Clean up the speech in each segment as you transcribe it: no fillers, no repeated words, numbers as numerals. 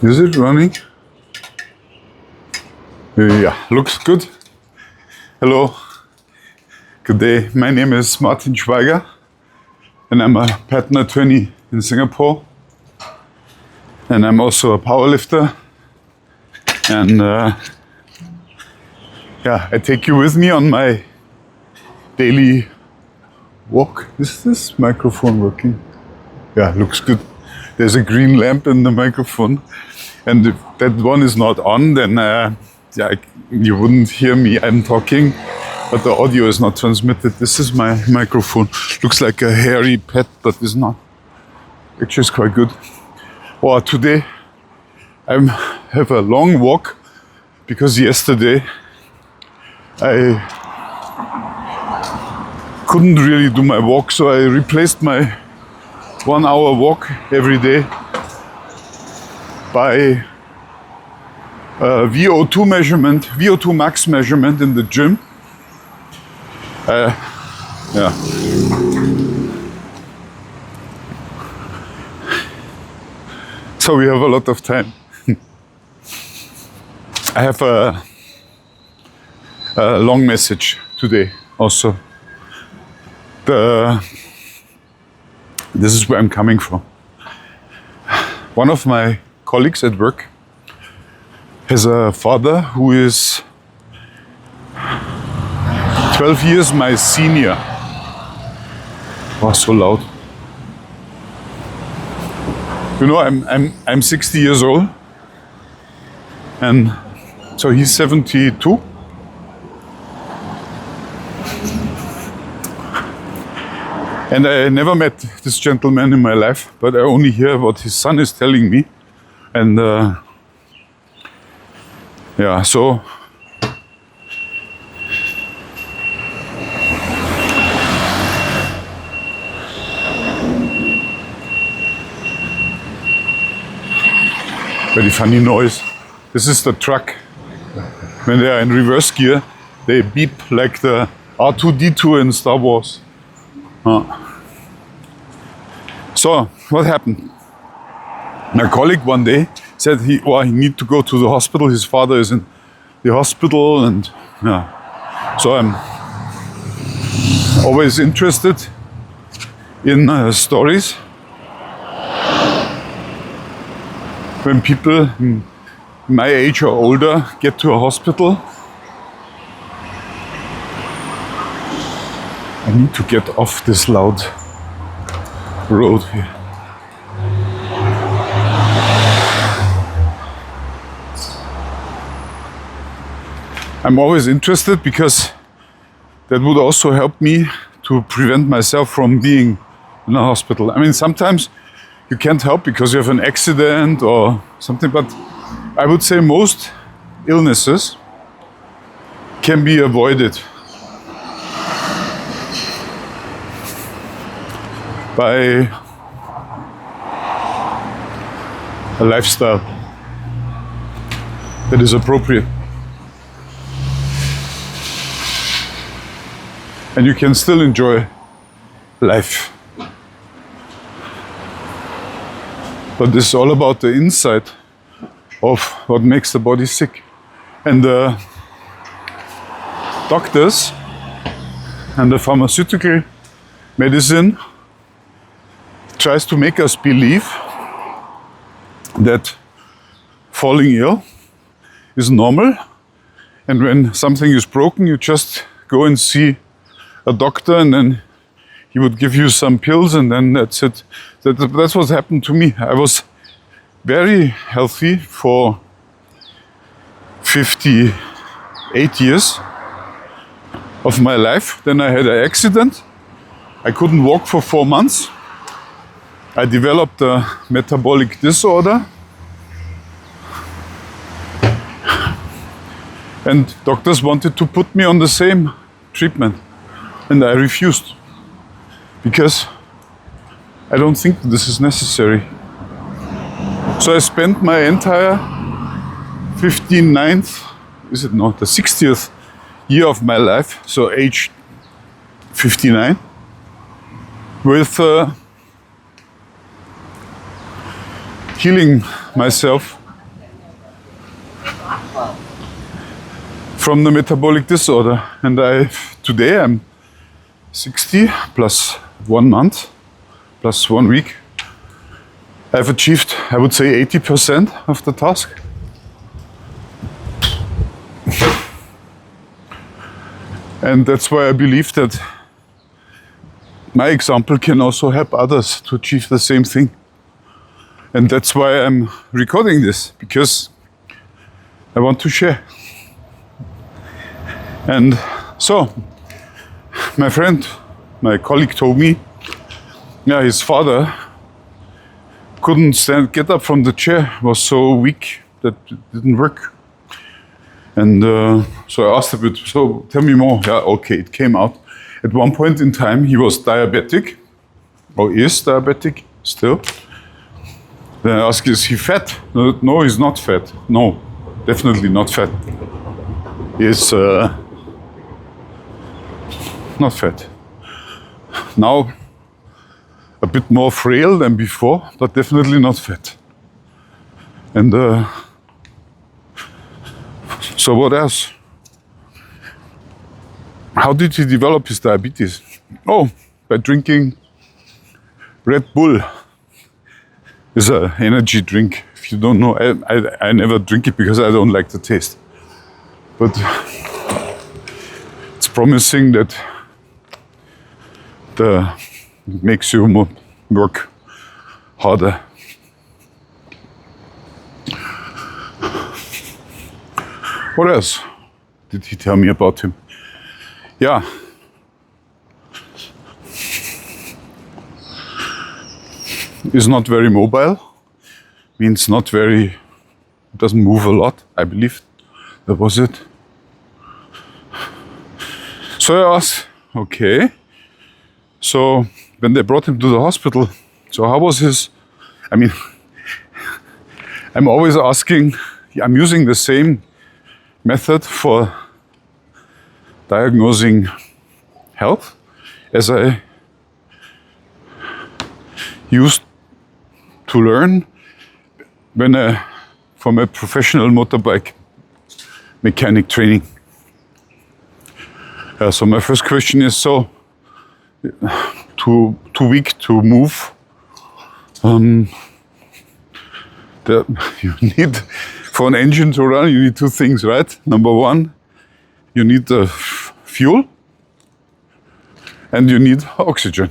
Is it running? Yeah, looks good. Hello, good day. My name is Martin Schweiger and I'm a patent attorney in Singapore. And I'm also a powerlifter. And yeah, I take you with me on my daily walk. Is this microphone working? Yeah, looks good. There's a green lamp in the microphone. And if that one is not on, then yeah, you wouldn't hear me. I'm talking, but the audio is not transmitted. This is my microphone. Looks like a hairy pet, but it's not. Actually, it's quite good. Well, today I have a long walk because yesterday I couldn't really do my walk, so I replaced my 1 hour walk every day by VO2 measurement, VO2 max measurement in the gym. Yeah. So we have a lot of time. I have a long message today also. This is where I'm coming from. One of my colleagues at work has a father who is 12 years my senior. Oh, so loud. You know, I'm 60 years old, and so he's 72. And I never met this gentleman in my life, but I only hear what his son is telling me. And yeah, so very funny noise. This is the truck. When they are in reverse gear, they beep like the R2-D2 in Star Wars. So, what happened? My colleague one day said he need to go to the hospital. His father is in the hospital, and yeah. So I'm always interested in stories. When people my age or older get to a hospital. I need to get off this loud road here. I'm always interested because that would also help me to prevent myself from being in a hospital. I mean, sometimes you can't help because you have an accident or something, but I would say most illnesses can be avoided by a lifestyle that is appropriate. And you can still enjoy life. But this is all about the inside of what makes the body sick. And the doctors and the pharmaceutical medicine tries to make us believe that falling ill is normal, and when something is broken, you just go and see a doctor, and then he would give you some pills, and then that's it. That's what happened to me. I was very healthy for 58 years of my life. Then I had an accident. I couldn't walk for 4 months. I developed a metabolic disorder. And doctors wanted to put me on the same treatment. And I refused. Because I don't think this is necessary. So I spent my entire 59th, is it not, the 60th year of my life, so age 59, with healing myself from the metabolic disorder. And today I'm 60 plus 1 month plus 1 week. I've achieved, I would say, 80% of the task. And that's why I believe that my example can also help others to achieve the same thing. And that's why I'm recording this, because I want to share. And so, my friend, my colleague told me, yeah, his father couldn't get up from the chair, was so weak that it didn't work. And so I asked a bit, so tell me more. Yeah, okay, it came out. At one point in time, he was diabetic, or is diabetic still. Then I asked, is he fat? No, he's not fat. No, definitely not fat. He's not fat. Now, a bit more frail than before, but definitely not fat. And so what else? How did he develop his diabetes? Oh, by drinking Red Bull. It's an energy drink. If you don't know, I never drink it because I don't like the taste. But it's promising that it makes you work harder. What else did he tell me about him? Yeah. Is not very mobile, means not very, doesn't move a lot, I believe. That was it. So I asked, okay, so when they brought him to the hospital, so how was his, I mean, I'm always asking, I'm using the same method for diagnosing health as I used to learn when from a professional motorbike mechanic training. So my first question is, so too weak to move. You need, for an engine to run, you need 2 things, right? Number 1, you need the fuel and you need oxygen.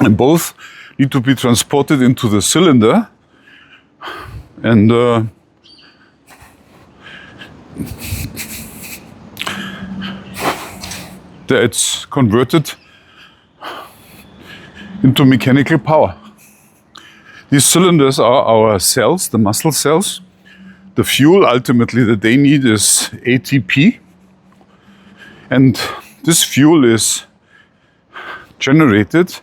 And both need to be transported into the cylinder, and it's converted into mechanical power. These cylinders are our cells, the muscle cells. The fuel ultimately that they need is ATP. And this fuel is generated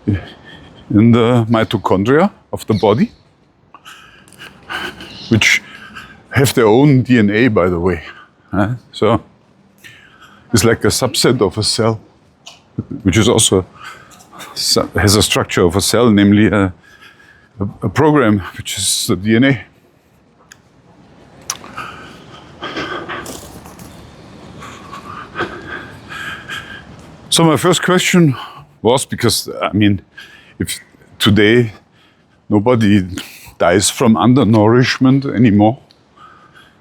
in the mitochondria of the body, which have their own DNA, by the way. So it's like a subset of a cell, which is also has a structure of a cell, namely a program, which is the DNA. So my first question was, because I mean, if today nobody dies from undernourishment anymore.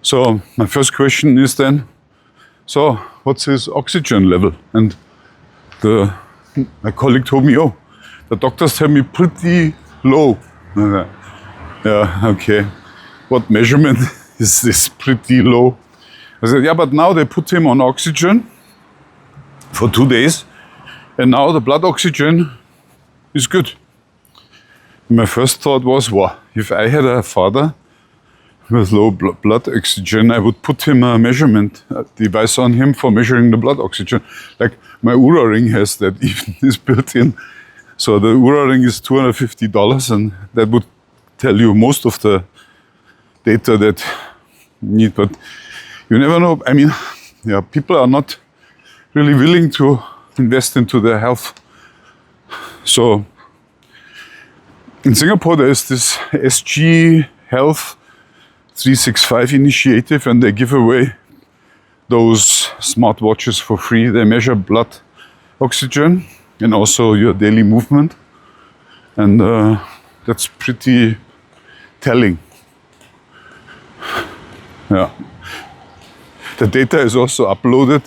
So my first question is then, so what's his oxygen level? And my colleague told me, oh, the doctors tell me pretty low. Yeah, okay. What measurement is this pretty low? I said, yeah, but now they put him on oxygen for 2 days, and now the blood oxygen is good. My first thought was, wow, if I had a father with low blood oxygen, I would put him a measurement device on him for measuring the blood oxygen. Like my Oura ring has that, even is built in. So the Oura ring is $250, and that would tell you most of the data that you need. But you never know. I mean, yeah, people are not really willing to invest into their health. So in Singapore there is this SG Health 365 initiative, and they give away those smartwatches for free. They measure blood oxygen and also your daily movement, and that's pretty telling. Yeah. The data is also uploaded,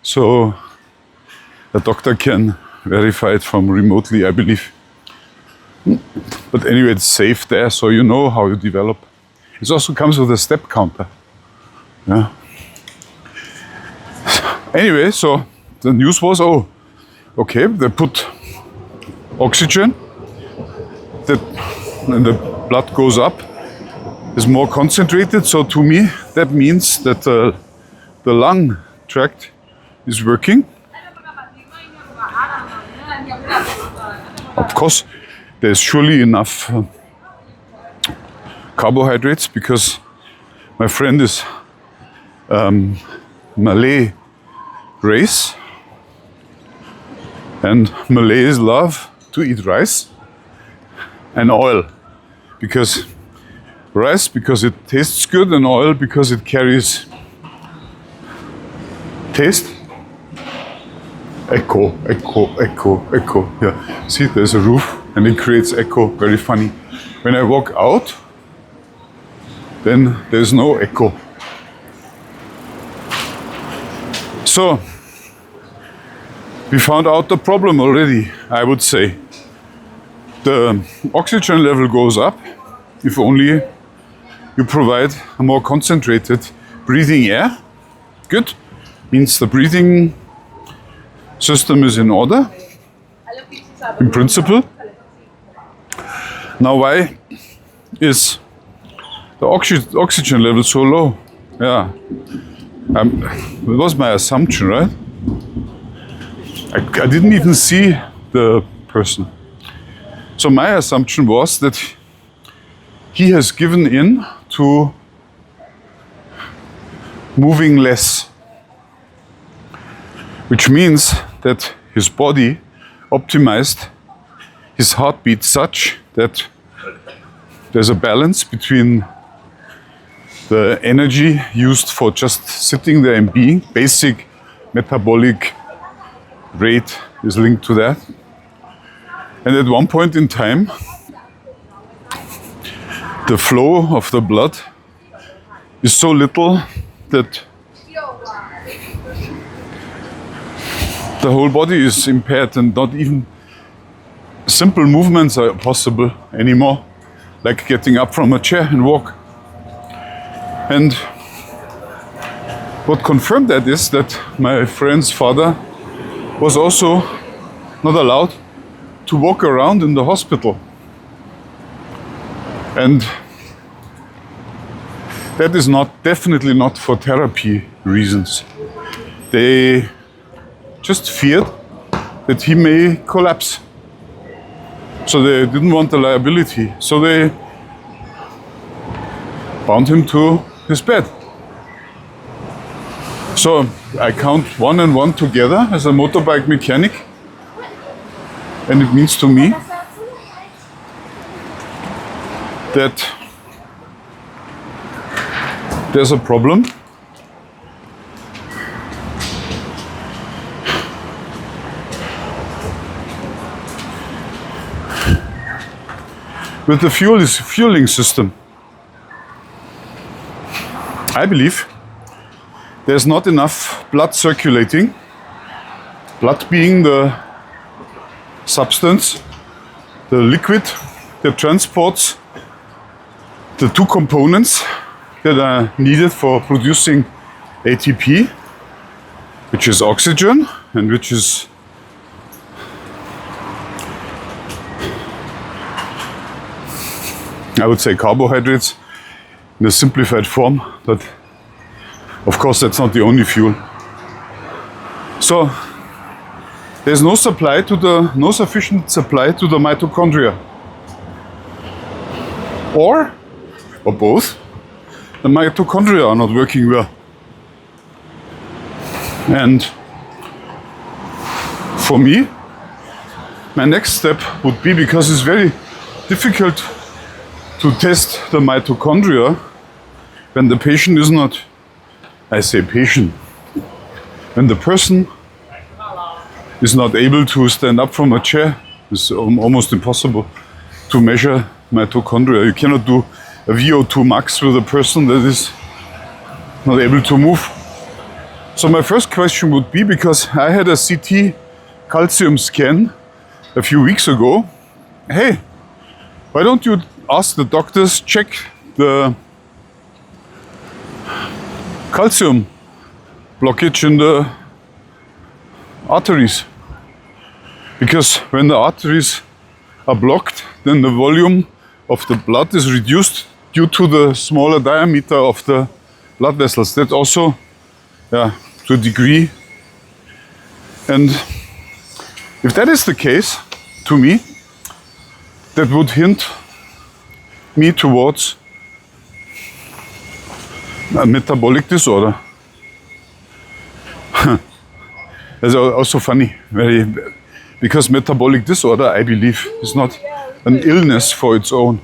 so a doctor can verify it from remotely, I believe. But anyway, it's safe there, so you know how you develop. It also comes with a step counter. Yeah. Anyway, so the news was, oh, okay, they put oxygen, and the blood goes up, is more concentrated. So to me, that means that the lung tract is working. Of course, there's surely enough carbohydrates, because my friend is Malay race, and Malays love to eat rice and oil, because rice because it tastes good, and oil because it carries taste. Echo, echo, echo, echo. Yeah, see, there's a roof and it creates echo. Very funny. When I walk out, then there's no echo. So we found out the problem already, I would say. The oxygen level goes up if only you provide a more concentrated breathing air. Good. Means the breathing system is in order, in principle. Now, why is the oxygen level so low? Yeah, it was my assumption, right? I didn't even see the person. So my assumption was that he has given in to moving less, which means that his body optimized his heartbeat such that there's a balance between the energy used for just sitting there and being. Basic metabolic rate is linked to that. And at one point in time, the flow of the blood is so little that the whole body is impaired, and not even simple movements are possible anymore, like getting up from a chair and walk. And what confirmed that is that my friend's father was also not allowed to walk around in the hospital. And that is definitely not for therapy reasons. They just feared that he may collapse. So they didn't want the liability. So they bound him to his bed. So I count 1 and 1 together as a motorbike mechanic. And it means to me that there's a problem. With the fueling system. I believe there's not enough blood circulating. Blood being the substance, the liquid that transports the two components that are needed for producing ATP, which is oxygen and which is I would say carbohydrates in a simplified form, but of course that's not the only fuel. So there's no sufficient supply to the mitochondria. Or both, the mitochondria are not working well. And for me, my next step would be, because it's very difficult to test the mitochondria when the patient is not, I say patient, when the person is not able to stand up from a chair. It's almost impossible to measure mitochondria. You cannot do a VO2 max with a person that is not able to move. So my first question would be, because I had a CT calcium scan a few weeks ago, hey, why don't you ask the doctors, check the calcium blockage in the arteries? Because when the arteries are blocked, then the volume of the blood is reduced due to the smaller diameter of the blood vessels. That also, to a degree. And if that is the case, to me, that would hint me towards a metabolic disorder. That's also funny, because metabolic disorder, I believe, is not an illness for its own.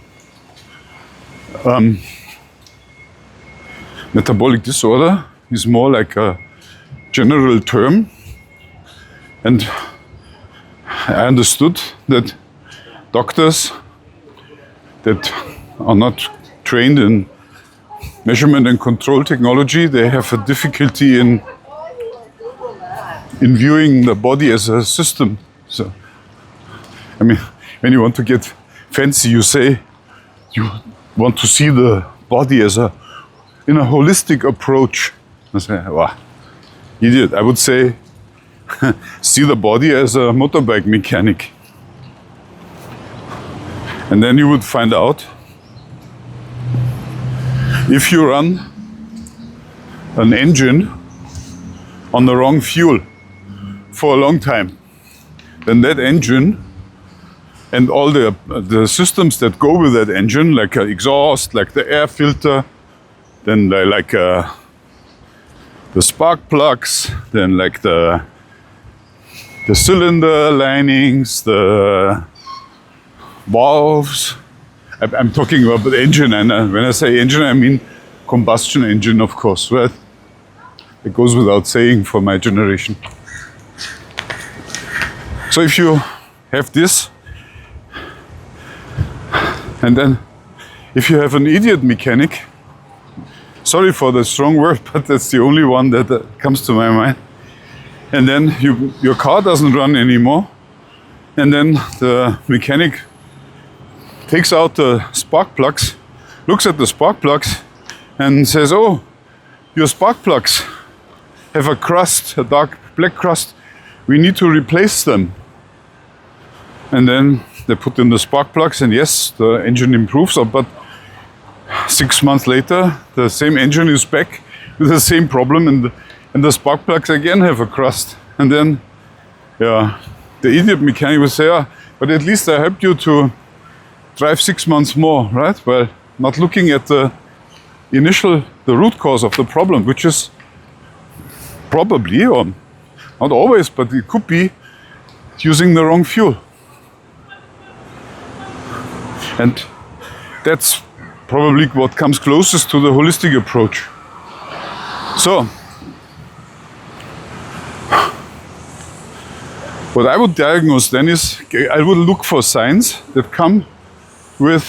Metabolic disorder is more like a general term, and I understood that doctors that are not trained in measurement and control technology, they have a difficulty in viewing the body as a system. So, I mean, when you want to get fancy, you say you want to see the body as in a holistic approach. I say, wow, idiot. I would say, see the body as a motorbike mechanic. And then you would find out, if you run an engine on the wrong fuel for a long time, then that engine and all the systems that go with that engine, like exhaust, like the air filter, then the spark plugs, then like the cylinder linings, the valves. I'm talking about the engine, and when I say engine, I mean combustion engine, of course, right? It goes without saying for my generation. So if you have this, and then if you have an idiot mechanic, sorry for the strong word, but that's the only one that comes to my mind, and then your car doesn't run anymore, and then the mechanic takes out the spark plugs, looks at the spark plugs and says, oh, your spark plugs have a crust, a dark black crust, we need to replace them. And then they put in the spark plugs, and yes, the engine improves, but 6 months later, the same engine is back with the same problem, and the spark plugs again have a crust. And then, the idiot mechanic will say, but at least I helped you to drive 6 months more, right? Well, not looking at the root cause of the problem, which is probably, or not always, but it could be using the wrong fuel. And that's probably what comes closest to the holistic approach. So, what I would diagnose then is, I would look for signs that come with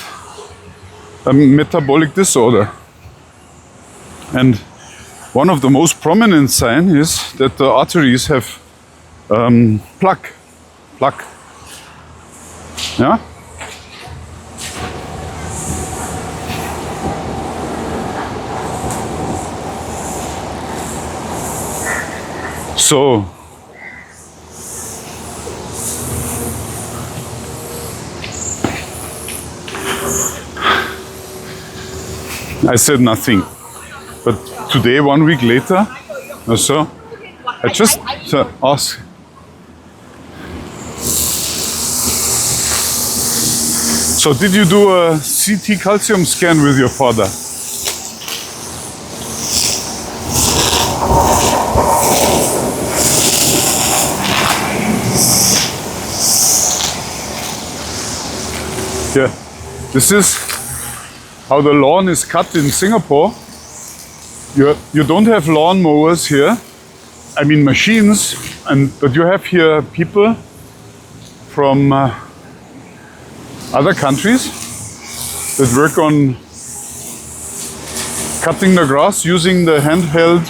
a metabolic disorder. And one of the most prominent signs is that the arteries have plaque. Yeah? So, I said nothing. But today, 1 week later, or so, I just asked. So, did you do a CT calcium scan with your father? Yeah. This is how the lawn is cut in Singapore. You don't have lawn mowers here. I mean machines, but you have here people from other countries that work on cutting the grass using the handheld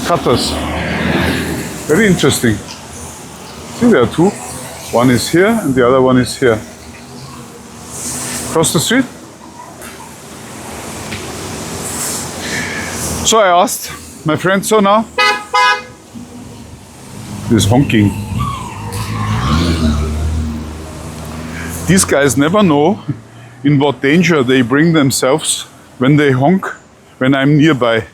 cutters. Very interesting. See, there are two. One is here and the other one is here. Across the street. So I asked my friend, so now, this honking. These guys never know in what danger they bring themselves when they honk when I'm nearby.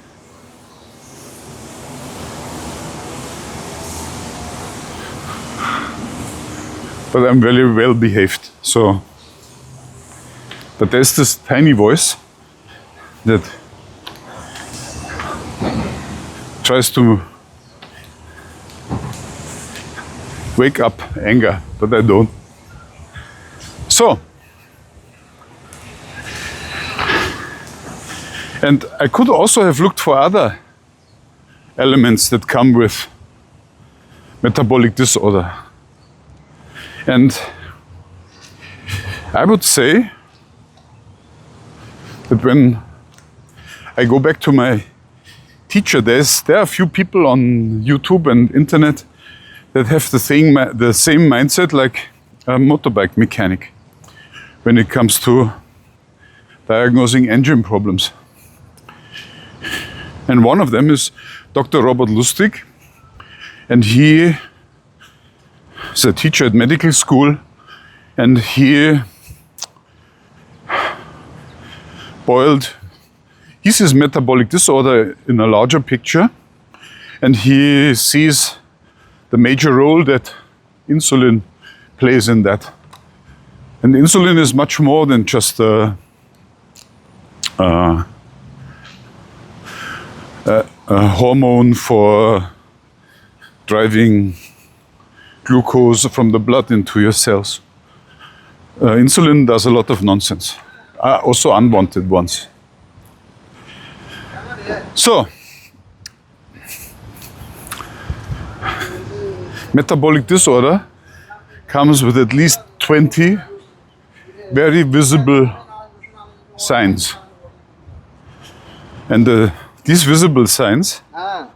But I'm very well behaved, so. But there's this tiny voice that tries to wake up anger, but I don't. So, and I could also have looked for other elements that come with metabolic disorder. And I would say that when I go back to my teacher, there are a few people on YouTube and internet that have the same mindset like a motorbike mechanic when it comes to diagnosing engine problems. And one of them is Dr. Robert Lustig, and he is a teacher at medical school, and he sees metabolic disorder in a larger picture, and he sees the major role that insulin plays in that. And insulin is much more than just a hormone for driving glucose from the blood into your cells. Insulin does a lot of nonsense, also unwanted ones. So, metabolic disorder comes with at least 20 very visible signs. And these visible signs are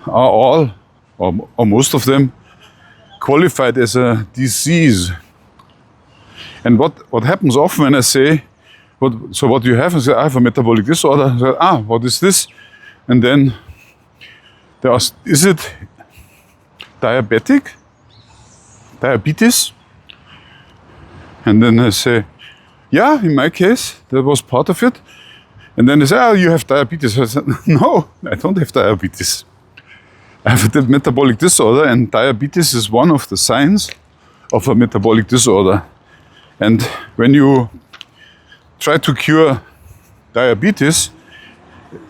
all, or most of them, qualified as a disease. And what happens often when I say, so what you have is, I have a metabolic disorder. I say, what is this? And then is it diabetes? And then I say, yeah, in my case, that was part of it. And then they say, you have diabetes. I said, no, I don't have diabetes. I have a metabolic disorder, and diabetes is one of the signs of a metabolic disorder. And when you try to cure diabetes,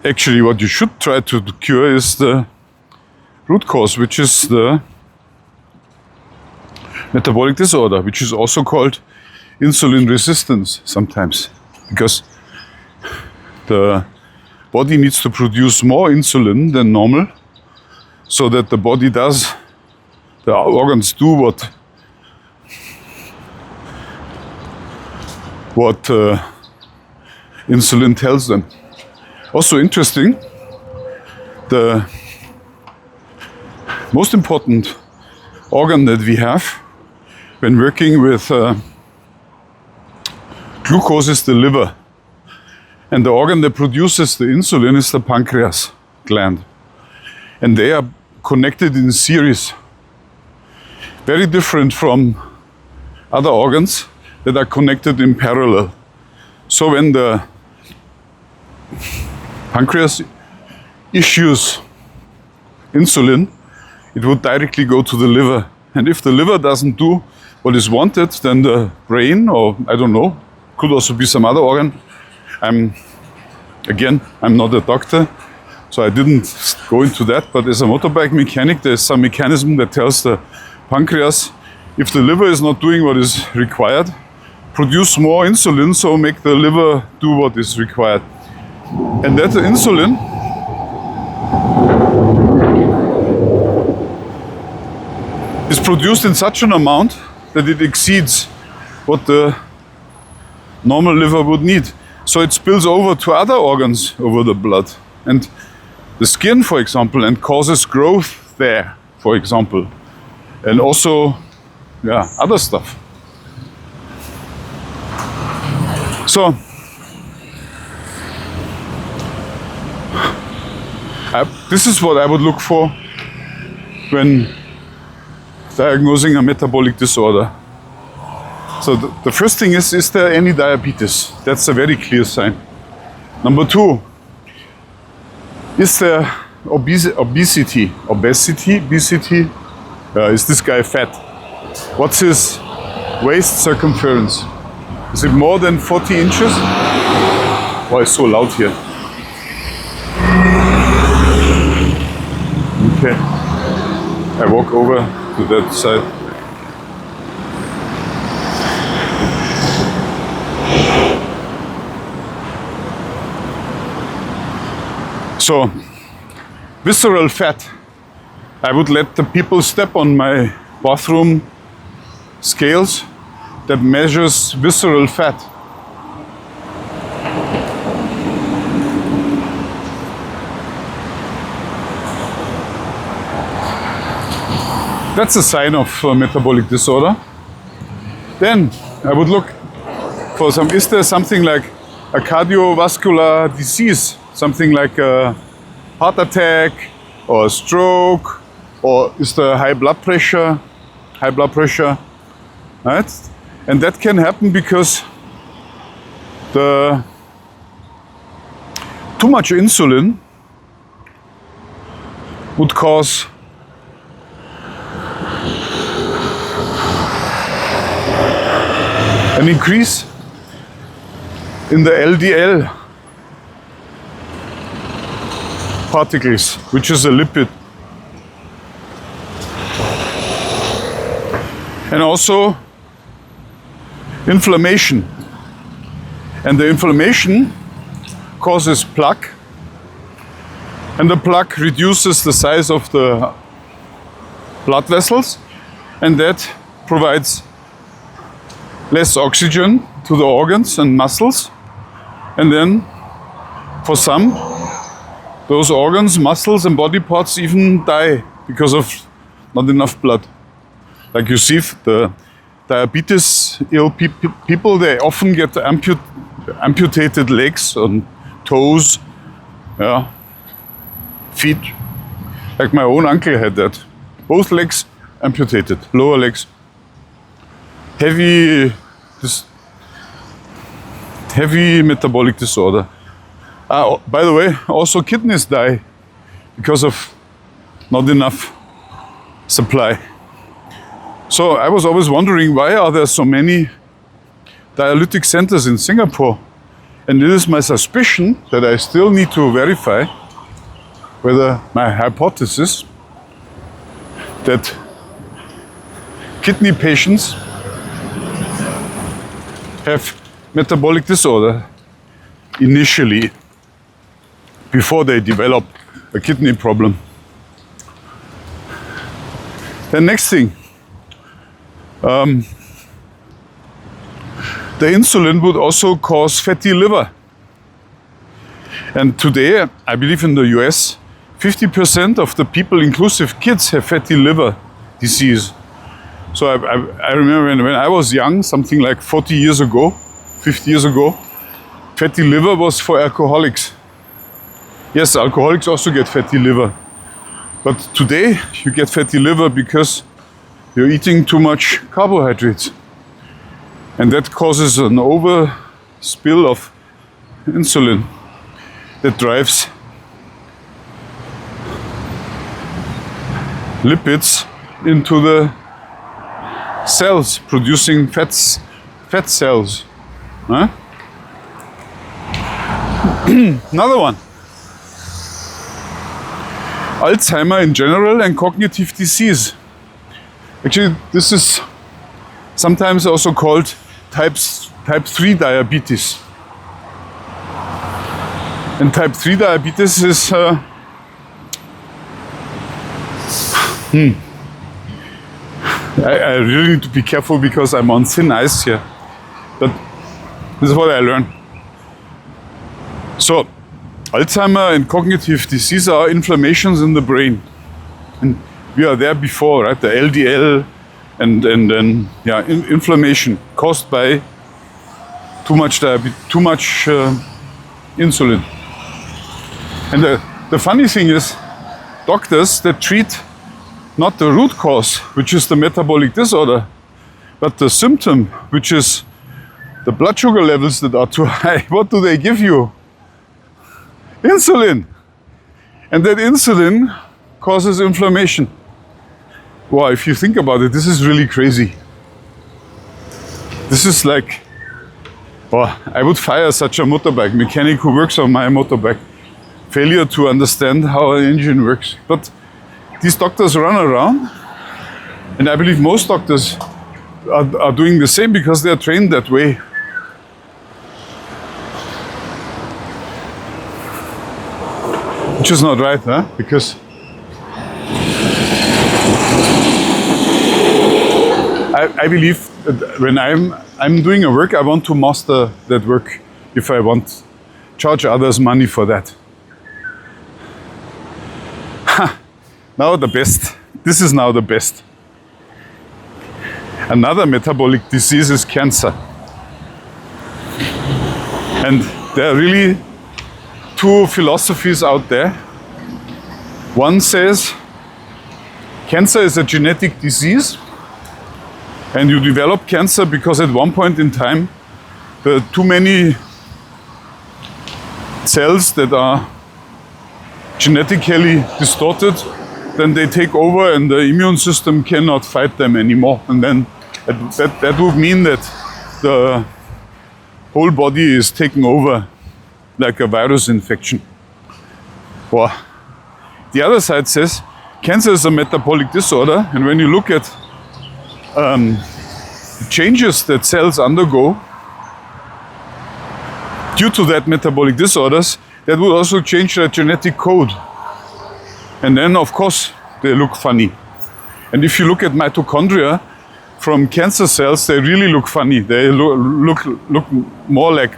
actually what you should try to cure is the root cause, which is the metabolic disorder, which is also called insulin resistance sometimes, because the body needs to produce more insulin than normal, so that the organs do what insulin tells them. Also interesting, the most important organ that we have when working with glucose is the liver. And the organ that produces the insulin is the pancreas gland. And they are connected in series. Very different from other organs that are connected in parallel. So when the pancreas issues insulin, it would directly go to the liver. And if the liver doesn't do what is wanted, then the brain, or I don't know, could also be some other organ. I'm not a doctor, so I didn't go into that, but as a motorbike mechanic, there's some mechanism that tells the pancreas, if the liver is not doing what is required, produce more insulin, so make the liver do what is required. And that insulin is produced in such an amount that it exceeds what the normal liver would need. So it spills over to other organs over the blood and the skin, for example, and causes growth there, for example, and also other stuff. So this is what I would look for when diagnosing a metabolic disorder. So the first thing is there any diabetes? That's a very clear sign. Number two, is there obesity? Is this guy fat? What's his waist circumference? Is it more than 40 inches? Why it's so loud here? Okay, I walk over to that side. So, visceral fat. I would let the people step on my bathroom scales that measures visceral fat. That's a sign of metabolic disorder. Then I would look for is there something like a cardiovascular disease? Something like a heart attack or a stroke, or is there high blood pressure, right? And that can happen because the too much insulin would cause an increase in the LDL particles, which is a lipid. And also inflammation. And the inflammation causes plaque, and the plaque reduces the size of the blood vessels, and that provides less oxygen to the organs and muscles. And then for some, those organs, muscles and body parts even die because of not enough blood. Like you see, the diabetes ill people, they often get amputated legs and toes, feet. Like my own uncle had that. Both legs amputated, lower legs. Heavy metabolic disorder. By the way, also kidneys die because of not enough supply. So I was always wondering, why are there so many dialytic centers in Singapore? And it is my suspicion that I still need to verify whether my hypothesis that kidney patients have metabolic disorder initially, before they develop a kidney problem. The next thing, the insulin would also cause fatty liver. And today, I believe in the US, 50% of the people, inclusive kids, have fatty liver disease. So I remember when I was young, something like 40 years ago, 50 years ago, fatty liver was for alcoholics. Yes, alcoholics also get fatty liver. But today you get fatty liver because you're eating too much carbohydrates. And that causes an overspill of insulin that drives lipids into the cells, producing fat cells. Huh? Another one. Alzheimer in general and cognitive disease. Actually, this is sometimes also called type type 3 diabetes. And type 3 diabetes is I really need to be careful because I'm on thin ice here. But this is what I learned. So, Alzheimer and cognitive disease are inflammations in the brain. And we are there before, right? The LDL and inflammation caused by too much insulin. And the funny thing is, doctors that treat not the root cause, which is the metabolic disorder, but the symptom, which is the blood sugar levels that are too high, what do they give you? Insulin. And that insulin causes inflammation. Wow, if you think about it, this is really crazy. This is like, oh, I would fire such a motorbike mechanic who works on my motorbike. Failure to understand how an engine works. But these doctors run around, and I believe most doctors are doing the same because they are trained that way. Which is not right, huh? Because I believe that when I'm doing a work, I want to master that work if I want to charge others money for that. Now the best. This is now the best. Another metabolic disease is cancer. And there are really two philosophies out there. One says cancer is a genetic disease, and you develop cancer because at one point in time there are too many cells that are genetically distorted, then they take over and the immune system cannot fight them anymore. And then that would mean that the whole body is taken over like a virus infection. Or the other side says cancer is a metabolic disorder, and when you look at changes that cells undergo due to that metabolic disorders, that would also change their genetic code. And then, of course, they look funny. And if you look at mitochondria from cancer cells, they really look funny. They look more like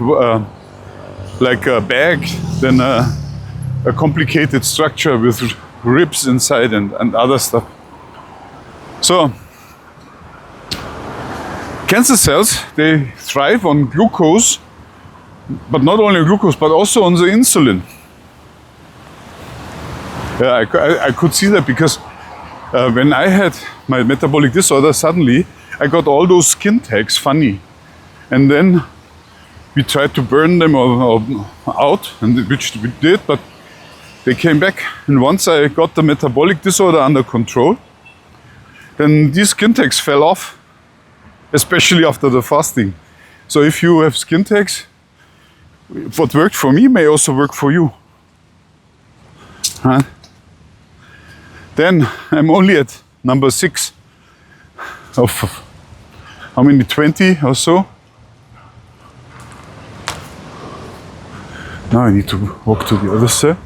a bag than a complicated structure with ribs inside and other stuff. So, cancer cells, they thrive on glucose, but not only glucose, but also on the insulin. Yeah, I could see that because when I had my metabolic disorder, suddenly I got all those skin tags funny. And then we tried to burn them out, and which we did, but they came back. And once I got the metabolic disorder under control, then these skin tags fell off, especially after the fasting. So if you have skin tags, what worked for me may also work for you. Huh? Then I'm only at number 6 of how many, 20 or so. Now I need to walk to the other side.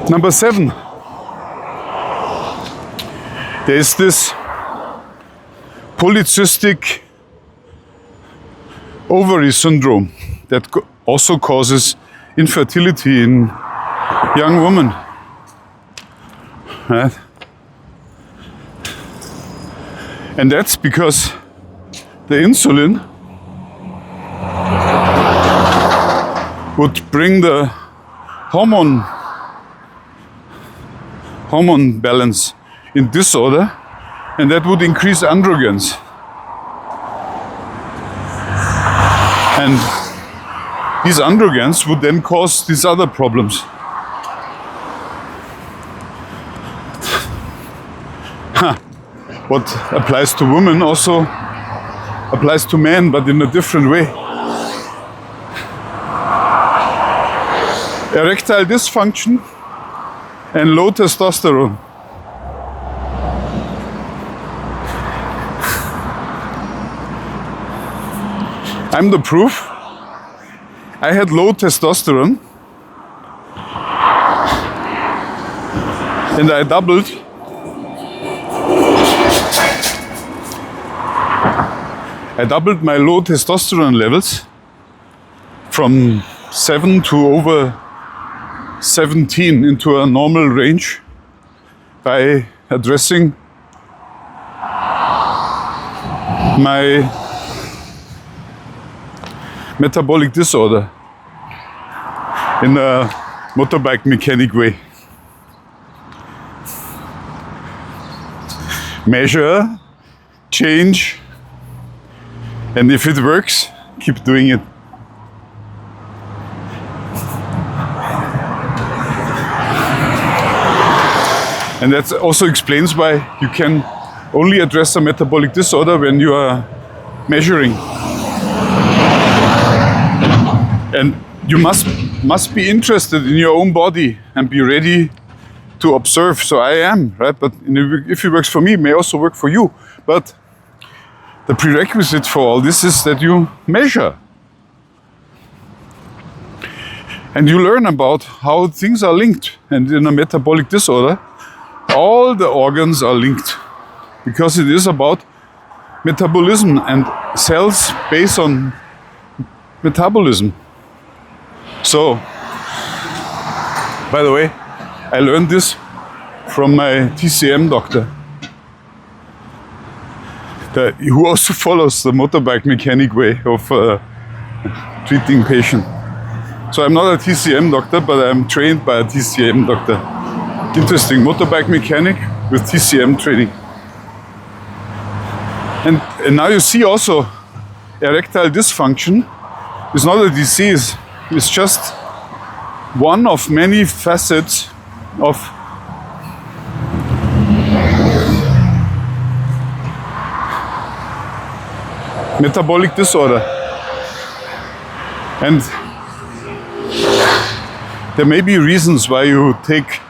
Number 7, there is this polycystic ovary syndrome that also causes infertility in young women. Right? And that's because the insulin would bring the hormone balance in disorder, and that would increase androgens. And these androgens would then cause these other problems. What applies to women also applies to men, but in a different way. Erectile dysfunction and low testosterone. I'm the proof. I had low testosterone and I doubled my low testosterone levels from 7 to over 17 into a normal range by addressing my metabolic disorder in a motorbike mechanic way. Measure, change, and if it works, keep doing it. And that also explains why you can only address a metabolic disorder when you are measuring. And you must be interested in your own body and be ready to observe. So I am, right? But if it works for me, it may also work for you. But the prerequisite for all this is that you measure. And you learn about how things are linked. And in a metabolic disorder, all the organs are linked. Because it is about metabolism and cells based on metabolism. So, by the way, I learned this from my TCM doctor, who also follows the motorbike mechanic way of treating patients. So I'm not a TCM doctor, but I'm trained by a TCM doctor. Interesting, motorbike mechanic with TCM training. And now you see also erectile dysfunction is not a disease. It's just one of many facets of metabolic disorder. And there may be reasons why you take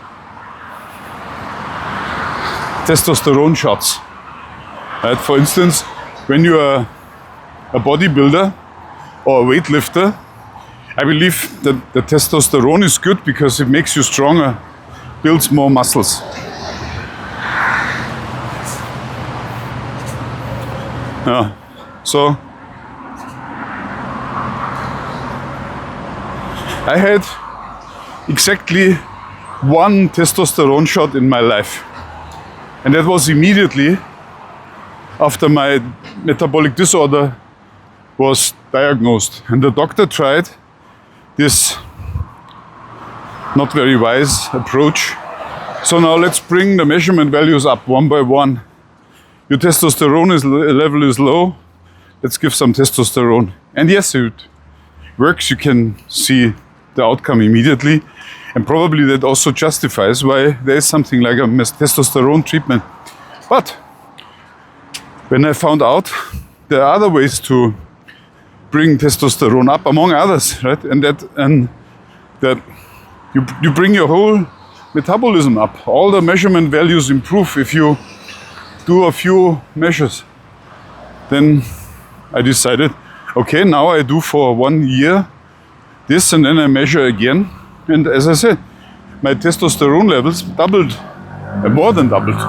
testosterone shots. Right? For instance, when you are a bodybuilder or a weightlifter, I believe that the testosterone is good because it makes you stronger, builds more muscles. So I had exactly one testosterone shot in my life. And that was immediately after my metabolic disorder was diagnosed. And the doctor tried this not very wise approach. So now let's bring the measurement values up one by one. Your testosterone level is low. Let's give some testosterone. And yes, it works. You can see the outcome immediately. And probably that also justifies why there is something like a testosterone treatment. But when I found out there are other ways to bring testosterone up, among others, right? And that you bring your whole metabolism up. All the measurement values improve if you do a few measures. Then I decided, okay, now I do for 1 year this and then I measure again. And as I said, my testosterone levels doubled, more than doubled.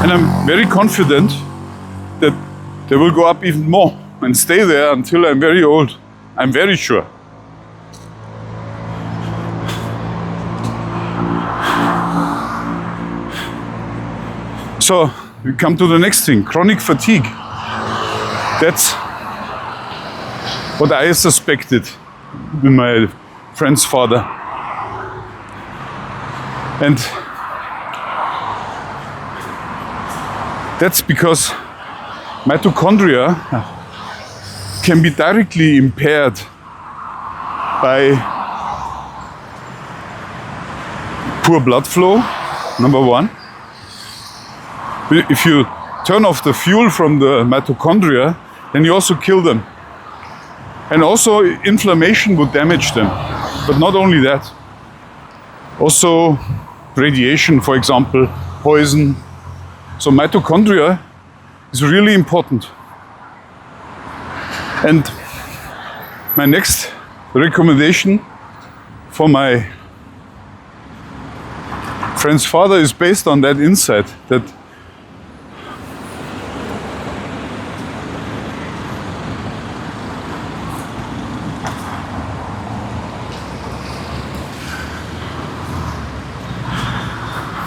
And I'm very confident that they will go up even more and stay there until I'm very old. I'm very sure. So we come to the next thing, chronic fatigue. That's what I suspected with my friend's father. And that's because mitochondria can be directly impaired by poor blood flow, number one. If you turn off the fuel from the mitochondria, then you also kill them. And also inflammation would damage them. But not only that, also radiation, for example, poison. So mitochondria is really important. And my next recommendation for my friend's father is based on that insight that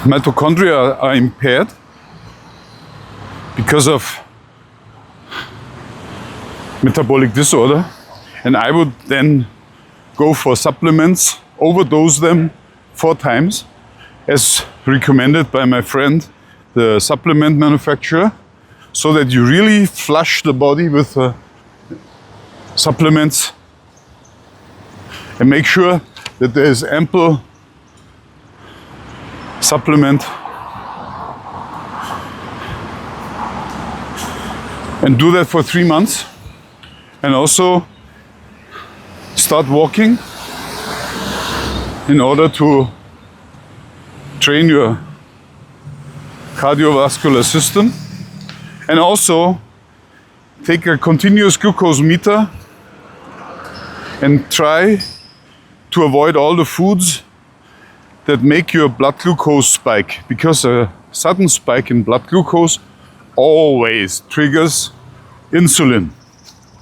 mitochondria are impaired because of metabolic disorder, and I would then go for supplements, overdose them 4 times, as recommended by my friend, the supplement manufacturer, so that you really flush the body with supplements and make sure that there is ample supplement, and do that for 3 months. And also start walking in order to train your cardiovascular system, and also take a continuous glucose meter and try to avoid all the foods that make your blood glucose spike, because a sudden spike in blood glucose always triggers insulin,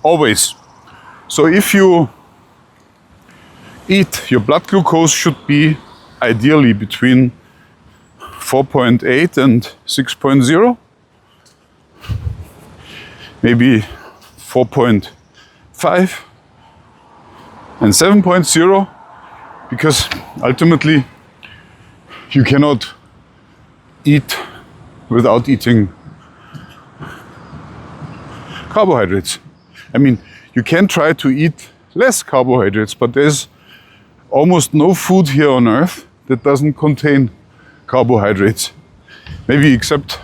always. So if you eat, your blood glucose should be ideally between 4.8 and 6.0, maybe 4.5 and 7.0, because ultimately you cannot eat without eating carbohydrates. I mean, you can try to eat less carbohydrates, but there's almost no food here on earth that doesn't contain carbohydrates. Maybe except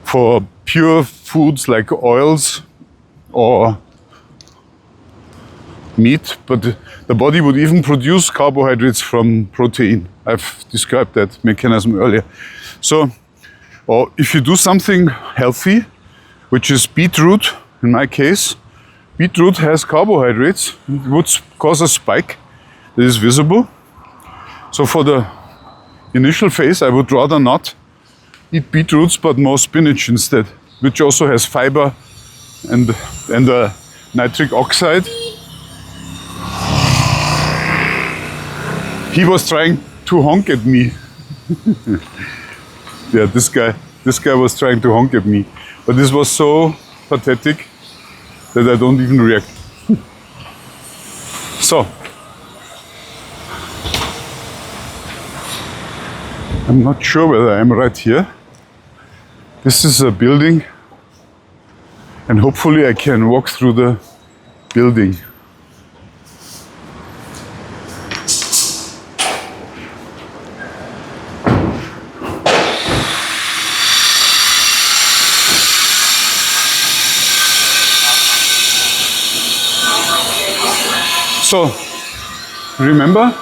for pure foods like oils or meat, but the body would even produce carbohydrates from protein. I've described that mechanism earlier. So, or if you do something healthy, which is beetroot, in my case, beetroot has carbohydrates, it would cause a spike that is visible. So for the initial phase, I would rather not eat beetroots, but more spinach instead, which also has fiber and nitric oxide. He was trying to honk at me. Yeah, this guy was trying to honk at me. But this was so pathetic that I don't even react. So, I'm not sure whether I'm right here. This is a building, and hopefully I can walk through the building. So, remember,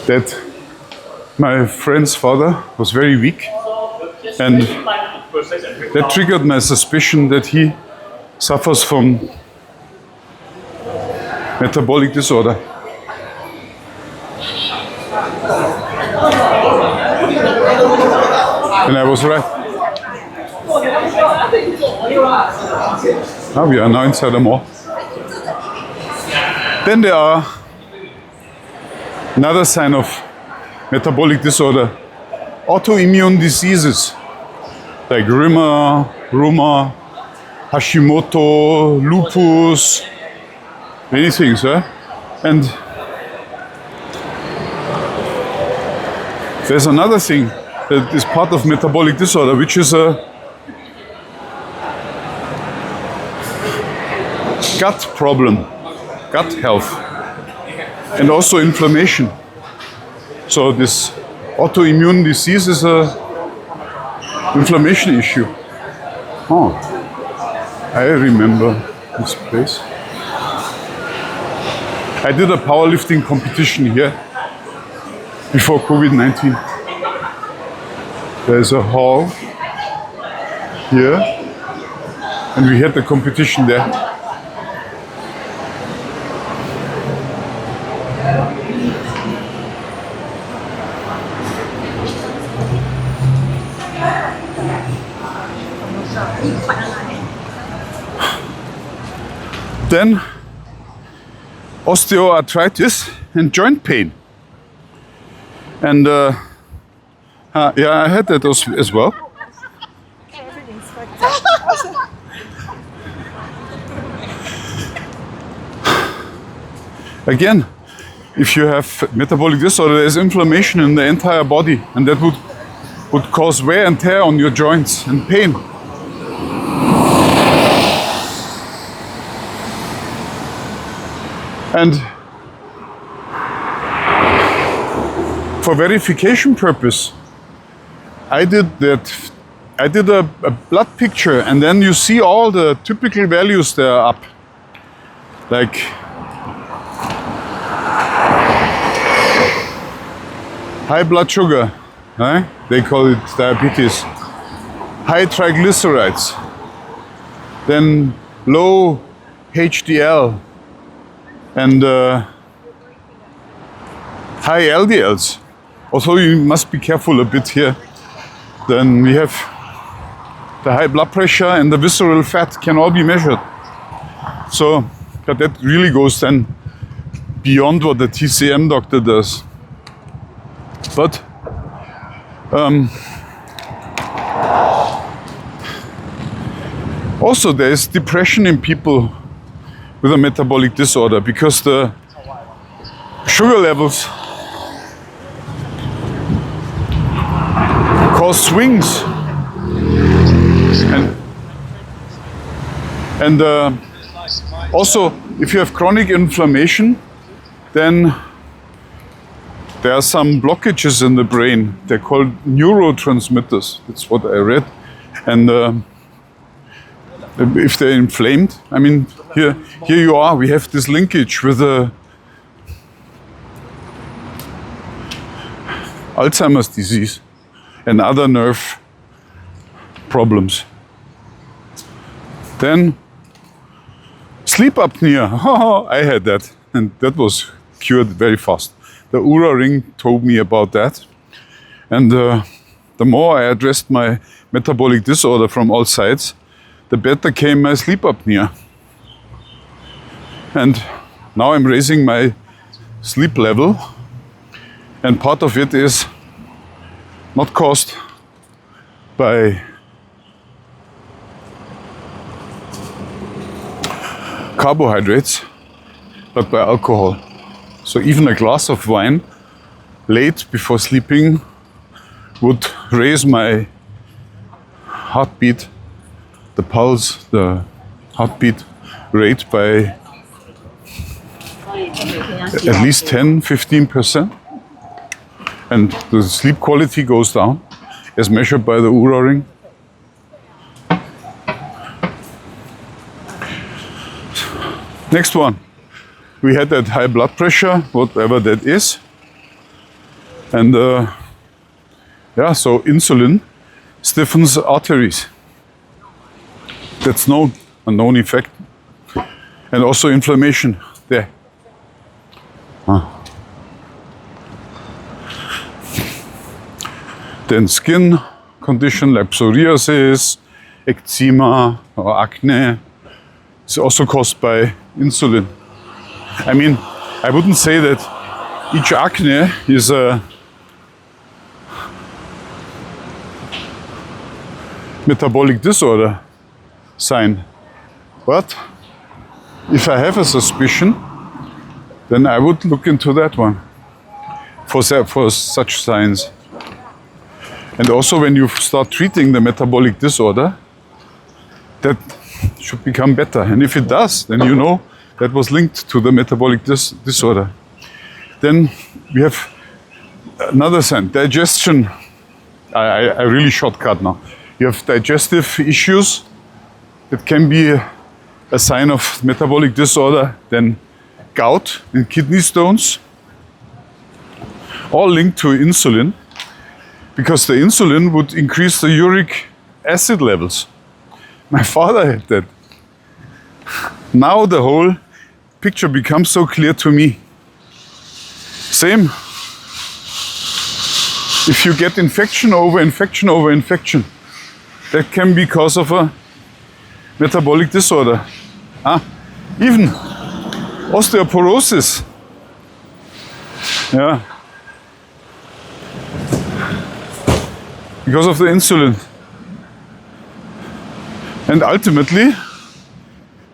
that my friend's father was very weak, and that triggered my suspicion that he suffers from metabolic disorder. And I was right. Now we are now inside the mall. Then there are another sign of metabolic disorder, autoimmune diseases like rheuma, Hashimoto, lupus, many things. And there's another thing that is part of metabolic disorder, which is a gut problem, gut health. and also inflammation. So this autoimmune disease is a inflammation issue. Oh, I remember this place. I did a powerlifting competition here before COVID-19. There's a hall here, and we had the competition there. Then osteoarthritis and joint pain. And yeah, I had that as well. Again, if you have metabolic disorder, there's inflammation in the entire body, and that would cause wear and tear on your joints and pain. And for verification purpose, I did a blood picture, and then you see all the typical values there up. Like high blood sugar, right? They call it diabetes. High triglycerides, then low HDL, and high LDLs. Also, you must be careful a bit here. Then we have the high blood pressure and the visceral fat can all be measured. So, but that really goes then beyond what the TCM doctor does. But also there is depression in people with a metabolic disorder because the sugar levels cause swings, and also if you have chronic inflammation, then there are some blockages in the brain. They're called neurotransmitters. That's what I read. And if they're inflamed, I mean, here you are. We have this linkage with Alzheimer's disease and other nerve problems. Then sleep apnea. Oh, I had that, and that was cured very fast. The Oura ring told me about that, and the more I addressed my metabolic disorder from all sides, the better came my sleep apnea. And now I'm raising my sleep level, and part of it is not caused by carbohydrates, but by alcohol. So even a glass of wine late before sleeping would raise my heartbeat, the pulse, the heartbeat rate by at least 10-15%. And the sleep quality goes down as measured by the Oura ring. Next one. We had that high blood pressure, whatever that is. And yeah, so insulin stiffens arteries. That's known, a known effect. And also inflammation there. Then skin condition like psoriasis, eczema or acne is also caused by insulin. I mean, I wouldn't say that each acne is a metabolic disorder sign. But if I have a suspicion, then I would look into that one for such signs. And also when you start treating the metabolic disorder, that should become better. And if it does, then you know that was linked to the metabolic disorder. Then we have another sign, digestion. I really shortcut now. You have digestive issues. It can be a sign of metabolic disorder. Then gout and kidney stones, all linked to insulin, because the insulin would increase the uric acid levels. My father had that. Now the whole picture becomes so clear to me. Same. If you get infection over infection over infection, that can be cause of a metabolic disorder. Even osteoporosis. Yeah. Because of the insulin. And ultimately,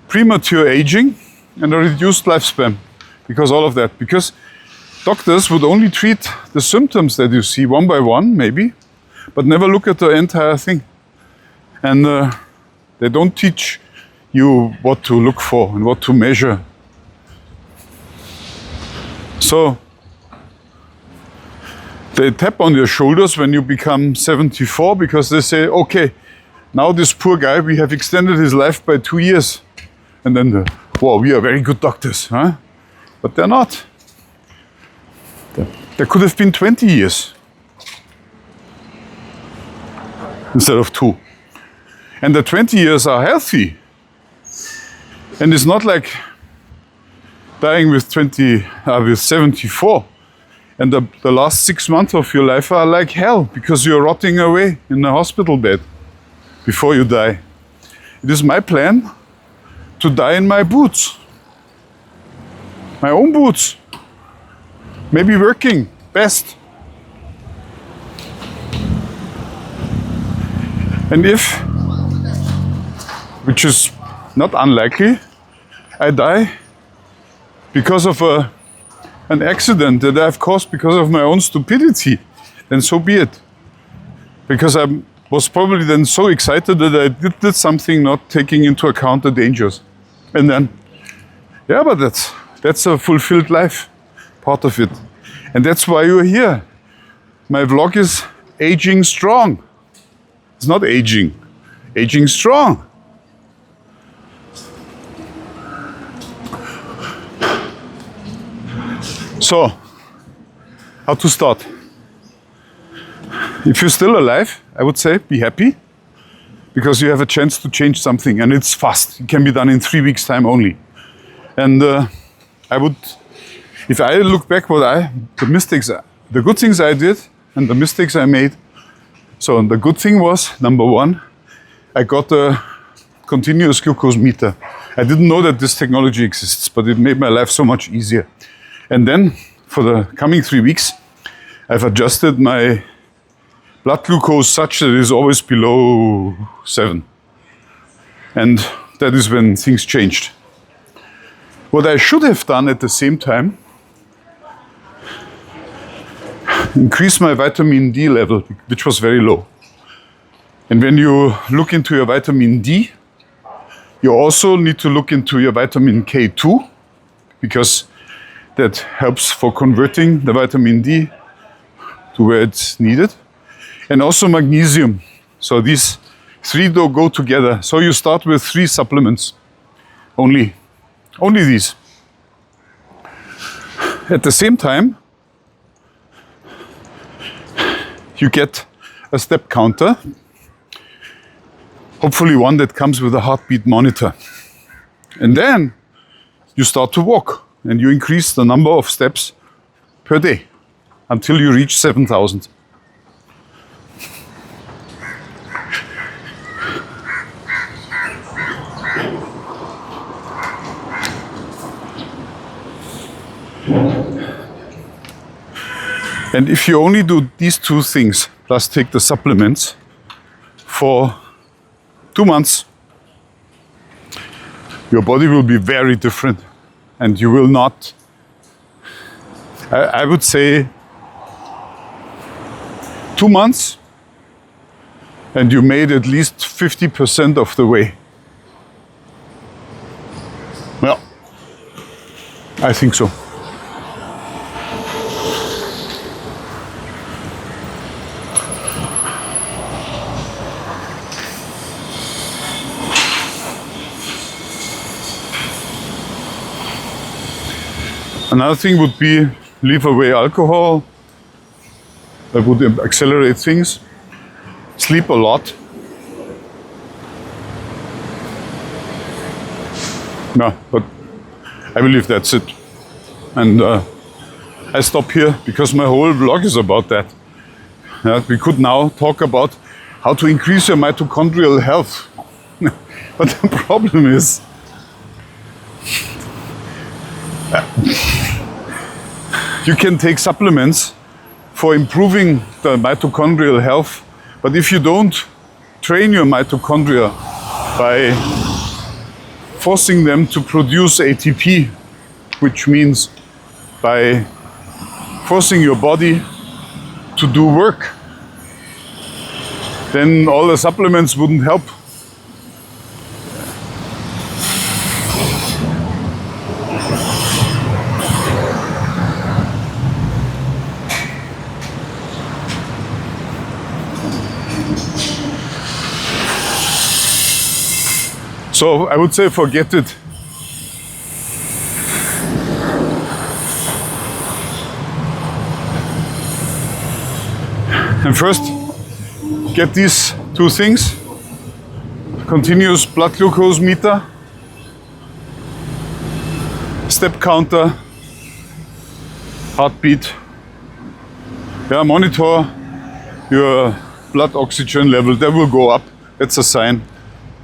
premature aging and a reduced lifespan. Because all of that. Because doctors would only treat the symptoms that you see one by one, maybe, but never look at the entire thing. And they don't teach you what to look for and what to measure. So they tap on your shoulders when you become 74 because they say, okay, now this poor guy, we have extended his life by 2 years. And then, wow, we are very good doctors, huh? But they're not. There could have been 20 years instead of 2. And the 20 years are healthy. And it's not like dying with 74. And the last 6 months of your life are like hell because you're rotting away in a hospital bed before you die. It is my plan to die in my boots. My own boots. Maybe working, best. And if, which is not unlikely, I die because of an accident that I've caused because of my own stupidity, then so be it. Because I was probably then so excited that I did something not taking into account the dangers. And then, yeah, but that's a fulfilled life, part of it. And that's why you're here. My vlog is aging strong. It's not aging strong. So, how to start? If you're still alive, I would say be happy because you have a chance to change something and it's fast. It can be done in 3 weeks' time only. And if I look back the good things I did and the mistakes I made. So the good thing was, number 1, I got a continuous glucose meter. I didn't know that this technology exists, but it made my life so much easier. And then for the coming 3 weeks, I've adjusted my blood glucose such that it is always below 7. And that is when things changed. What I should have done at the same time, increase my vitamin D level, which was very low. And when you look into your vitamin D, you also need to look into your vitamin K2, because that helps for converting the vitamin D to where it's needed. And also magnesium. So these 3 go together. So you start with 3 supplements. Only these. At the same time, you get a step counter, hopefully one that comes with a heartbeat monitor. And then you start to walk and you increase the number of steps per day until you reach 7,000. And if you only do these 2 things, plus take the supplements, for 2 months, your body will be very different. And you will not, I would say, 2 months, and you made at least 50% of the way. Well, I think so. Another thing would be leave away alcohol. That would accelerate things. Sleep a lot. No, but I believe that's it. And I stop here because my whole vlog is about that. We could now talk about how to increase your mitochondrial health. But the problem is, you can take supplements for improving the mitochondrial health, but if you don't train your mitochondria by forcing them to produce ATP, which means by forcing your body to do work, then all the supplements wouldn't help. So I would say forget it. And first, get these two things. Continuous blood glucose meter, step counter, heartbeat. Yeah, monitor your blood oxygen level. That will go up. That's a sign.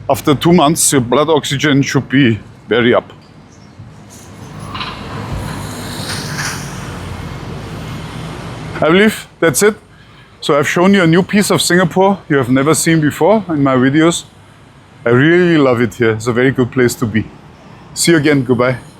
After 2 months, your blood oxygen should be very up. I believe that's it. So I've shown you a new piece of Singapore you have never seen before in my videos. I really love it here. It's a very good place to be. See you again. Goodbye.